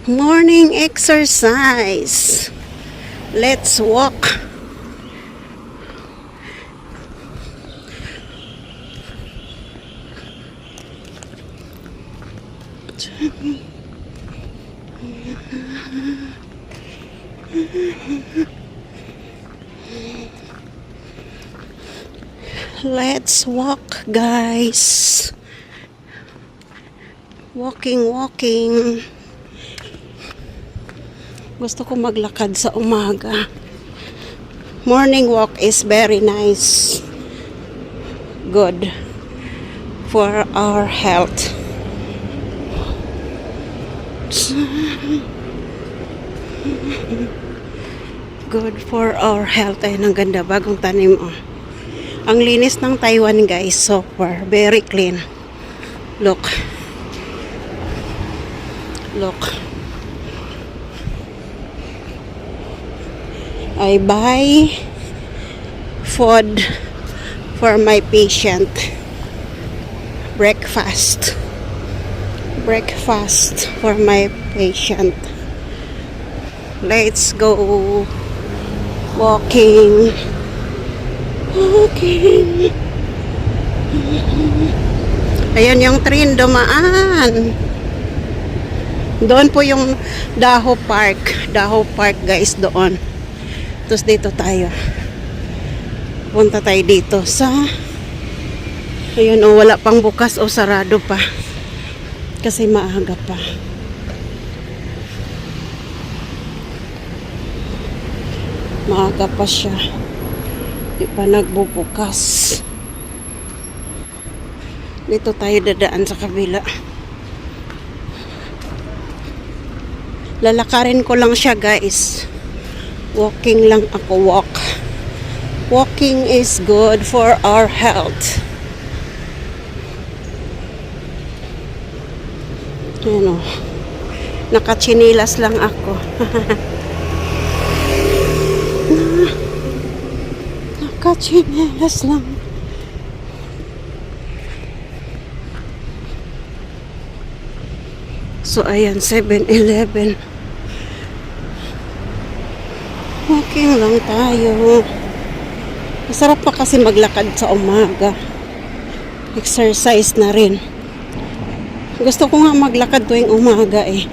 Morning exercise. Let's walk. Let's walk, guys. Walking. Gusto ko maglakad sa umaga. Morning walk is very nice. Good for our health. Good for our health. Ay, ang ganda. Bagong tanim, oh. Ang linis ng Taiwan, guys. So far. Very clean. Look. I buy food for my patient. Breakfast for my patient. Let's go walking. Ayan yung train dumaan. Doon po yung Daho Park, guys, doon. Tapos dito tayo. Punta tayo dito sa, ayun, o, wala pang bukas o sarado pa. Kasi maaga pa. Maaga pa siya. Di pa nagbubukas. Dito tayo dadaan sa kabila. Lalakarin ko lang siya, guys. Walking lang ako, Walking is good for our health. Ano, nakachinilas lang ako. Nakachinilas lang. So, ayan, 7-Eleven. Walking lang tayo. Masarap pa kasi maglakad sa umaga. Exercise na rin. Gusto ko nga maglakad tuwing umaga eh.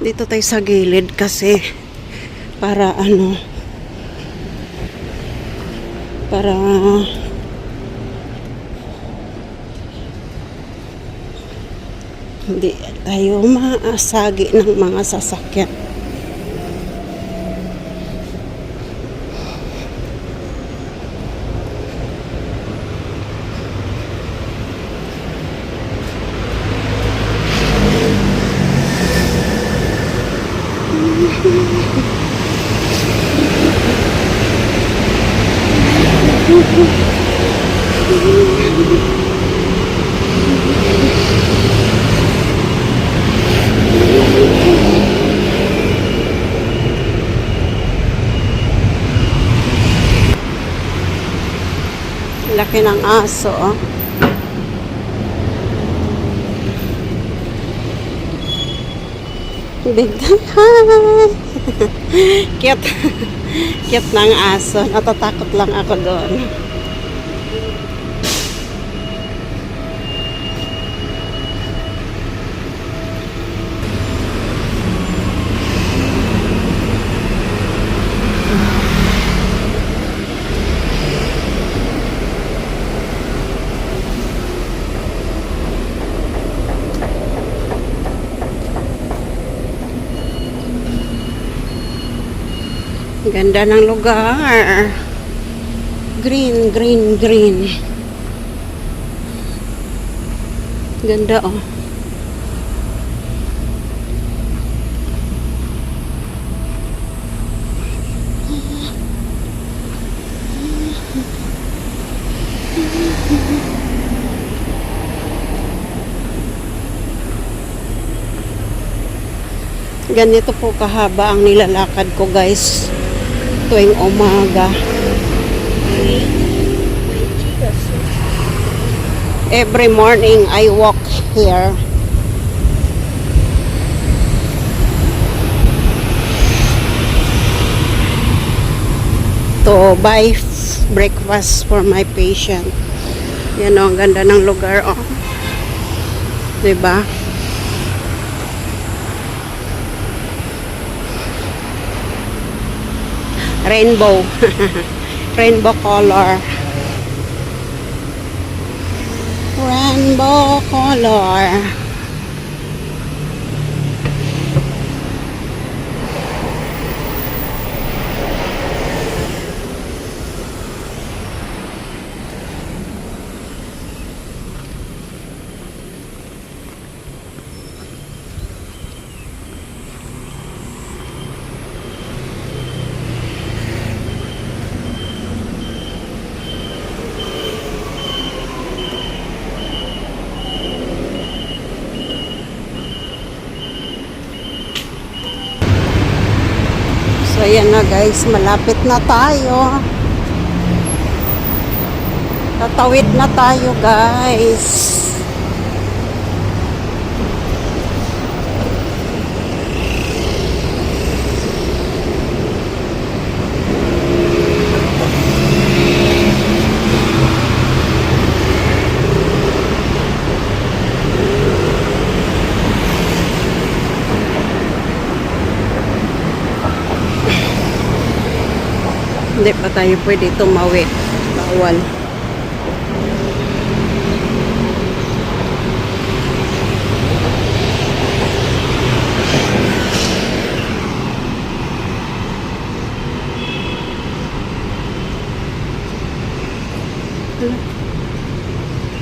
Dito tayo sa gilid kasi para hindi tayo maasagi ng mga sasakyan. Laki ng aso, oh. Big hi! Cute ng aso. Natatakot lang ako doon. Ganda ng lugar. Green. Ganda, oh. Ganito po kahaba ang nilalakad ko, guys, tuwing umaga. Every morning I walk here. To buy breakfast for my patient. Yan o, ang ganda ng lugar. Oh. Diba? Rainbow. Rainbow color. Rainbow color. So, ayan na guys, malapit na tayo. Tatawid na tayo guys. Hindi pa tayo pwede tumawid. Bawal.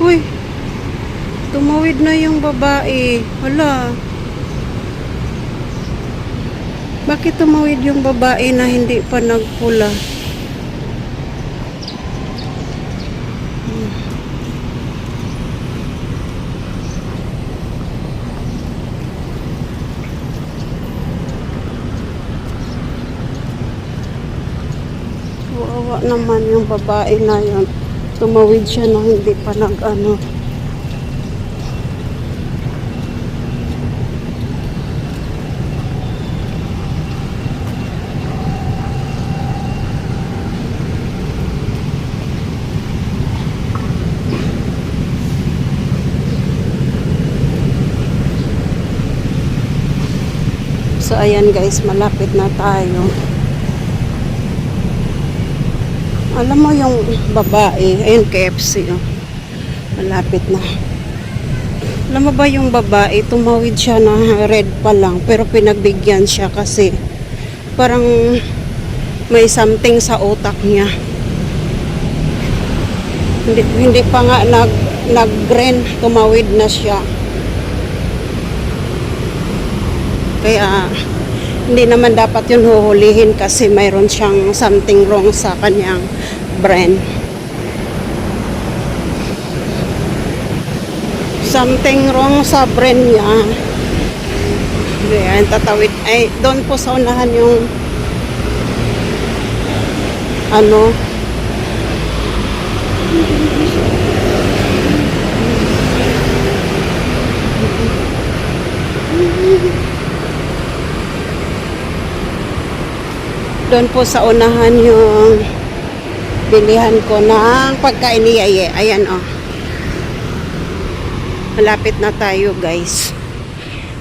Uy, tumawid na yung babae. Hala. Bakit tumawid yung babae na hindi pa nagpula? Wawa naman yung babae na yun. Tumawid siya na hindi pa nag-ano. So ayan guys, malapit na tayo. Alam mo yung babae, ayun KFC oh. Malapit na. Alam mo ba yung babae, tumawid siya na red pa lang, pero pinagbigyan siya kasi parang may something sa utak niya. Hindi pa nga nag-green, tumawid na siya. Kaya hindi naman dapat yun huhulihin kasi mayroon siyang something wrong sa kanyang brain. Something wrong sa brain niya. Ayan, tatawid. Ay, doon po sa unahan yung ano, doon po sa unahan yung bilihan ko ng pagkain ni Yaye. Ayan oh. Malapit na tayo guys.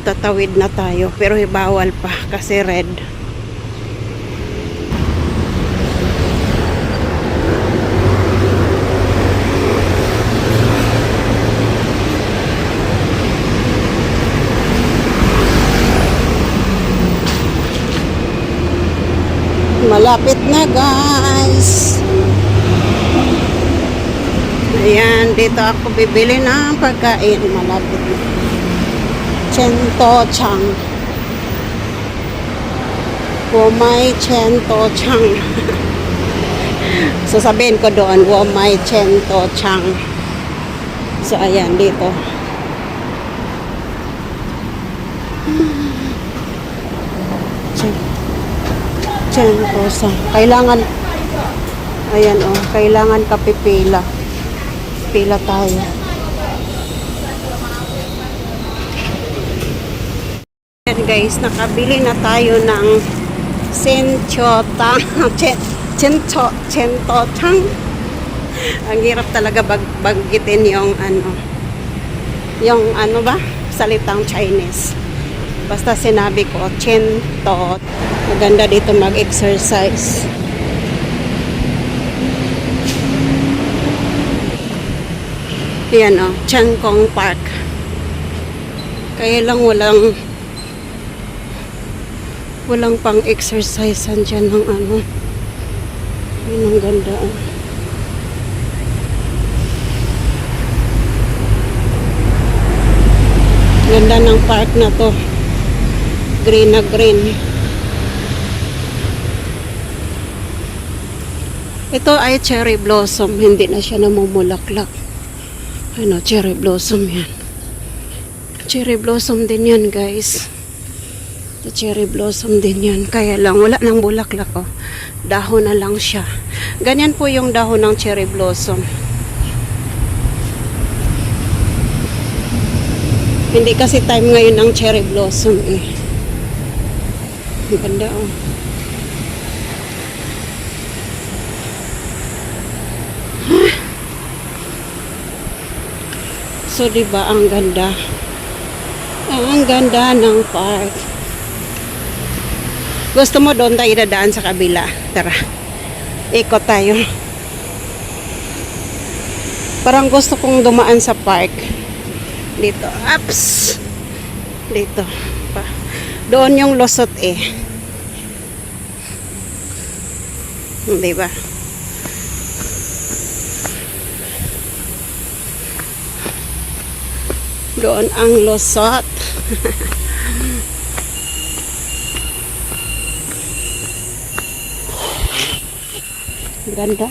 Tatawid na tayo. Pero bawal pa kasi red. Malapit na guys. Ayan, dito ako bibili ng pagkain. Malapit na. Chento Chang. Womai Chento Chang. So sabihin ko doon, Womai Chento Chang. So ayan, dito. Chento Chang. Kailangan, ayan oh, kailangan kapipila. Pila tayo. Yan guys, nakabili na tayo ng senchotang. Chentotang. Ang hirap talaga banggitin yung ano ba? Salitang Chinese. Basta sinabi ko, chentot. Maganda dito mag-exercise. Yan o, Changkong Park. Kaya lang walang pang exercise dyan ng ano. Yun ang ganda o. Ganda ng park na to. Green na green. Ito ay cherry blossom. Hindi na siya namumulaklak. Ano, cherry blossom yan. Cherry blossom din yan, guys. Ito, cherry blossom din yan. Kaya lang, wala nang bulaklak, oh. Dahon na lang siya. Ganyan po yung dahon ng cherry blossom. Hindi kasi time ngayon ng cherry blossom, eh. Ang ganda, oh. So, diba, ang ganda. Ang ganda ng park. Gusto mo doon tayo dadaan sa kabila? Tara. Ikot tayo. Parang gusto kong dumaan sa park. Dito. Ups! Dito. Pa. Doon yung lusot eh. Diba? Doon ang lusot. Ganda.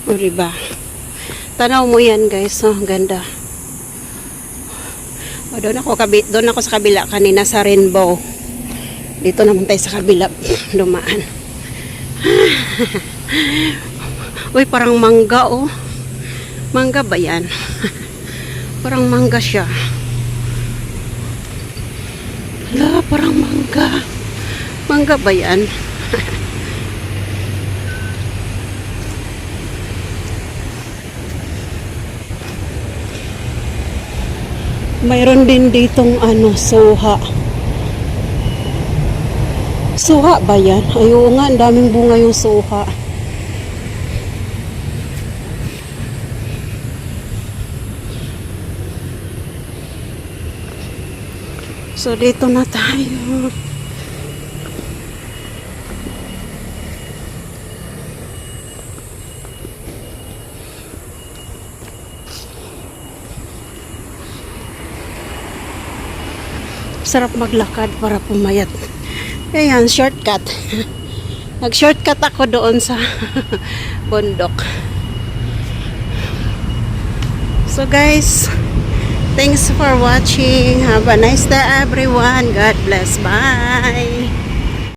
O, diba? Tanaw mo yan, guys. Oh, ganda. O, doon ako sa kabila kanina sa rainbow. Dito naman tayo sa kabila dumaan. Uy, parang mangga, oh. Mangga ba yan? Parang mangga siya. Hala, parang mangga. Mangga ba yan? Mayroon din ditong suha. Suha ba yan? Ayaw nga, ang daming bunga yung suha. So, dito na tayo. Sarap maglakad para pumayat. Ayan, shortcut. Nag-shortcut ako doon sa bundok. So, guys, thanks for watching. Have a nice day, everyone. God bless. Bye.